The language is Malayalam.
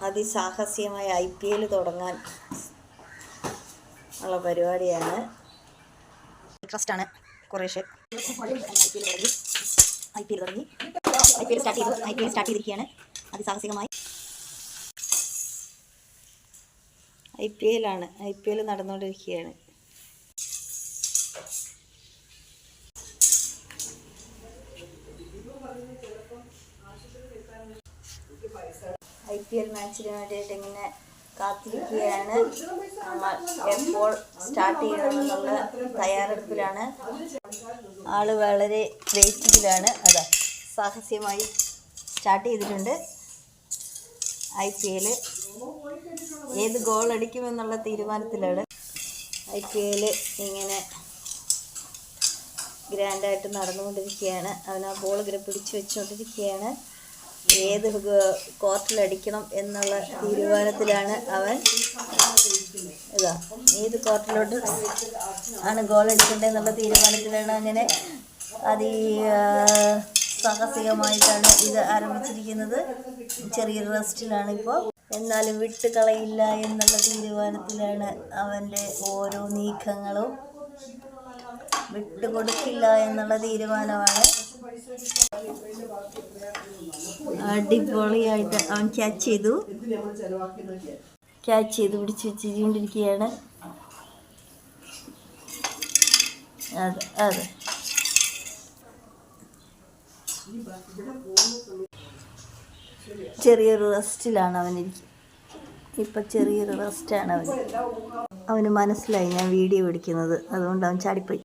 അതിസാഹസികമായ IPL തുടങ്ങാൻ ഉള്ള പരിപാടിയാണ്. ട്രസ്റ്റാണ് കുറേശ്ശെ IPL തുടങ്ങി. IPL സ്റ്റാർട്ട് ചെയ്തിരിക്കുകയാണ് അതിസാഹസികമായി. IPL നടന്നുകൊണ്ടിരിക്കുകയാണ്. IPL മാച്ചിന് വേണ്ടിയിട്ട് ഇങ്ങനെ കാത്തിരിക്കുകയാണ്. നമ്മൾ എപ്പോൾ സ്റ്റാർട്ട് ചെയ്യണമെന്നുള്ള തയ്യാറെടുപ്പിലാണ്. ആള് വളരെ വെയിറ്റിങ്ങിലാണ്. അതാ സാഹസികമായി സ്റ്റാർട്ട് ചെയ്തിട്ടുണ്ട്. IPL ഏത് ഗോൾ അടിക്കുമെന്നുള്ള തീരുമാനത്തിലാണ്. IPL ഇങ്ങനെ ഗ്രാൻഡായിട്ട് നടന്നുകൊണ്ടിരിക്കുകയാണ്. അവൻ ആ ബോൾ ഇങ്ങനെ പിടിച്ചു വെച്ചുകൊണ്ടിരിക്കുകയാണ്. ഏത് കോർട്ടിലടിക്കണം എന്നുള്ള തീരുമാനത്തിലാണ് അവൻ. ഇതാ ഏത് കോർട്ടിലോട്ട് ആണ് ഗോൾ അടിക്കേണ്ടതെന്നുള്ള തീരുമാനത്തിലാണ്. അങ്ങനെ സാഹസികമായിട്ടാണ് ഇത് ആരംഭിച്ചിരിക്കുന്നത്. ചെറിയൊരു റെസ്റ്റിലാണ് ഇപ്പോൾ. എന്നാലും വിട്ട് കളയില്ല എന്നുള്ള തീരുമാനത്തിലാണ്. അവൻ്റെ ഓരോ നീക്കങ്ങളും വിട്ടുകൊടുക്കില്ല എന്നുള്ള തീരുമാനമാണ്. അടിപൊളിയായിട്ട് അവൻ ക്യാച്ച് ചെയ്തു പിടിച്ചു വെച്ചുകൊണ്ടിരിക്കുകയാണ്. അതെ ചെറിയൊരു റെസ്റ്റിലാണ് അവനിരിക്കും. ഇപ്പം ചെറിയൊരു റെസ്റ്റാണ് അവന് മനസ്സിലായി ഞാൻ വീഡിയോ പിടിക്കുന്നത്. അതുകൊണ്ട് അവൻ ചാടിപ്പോയി.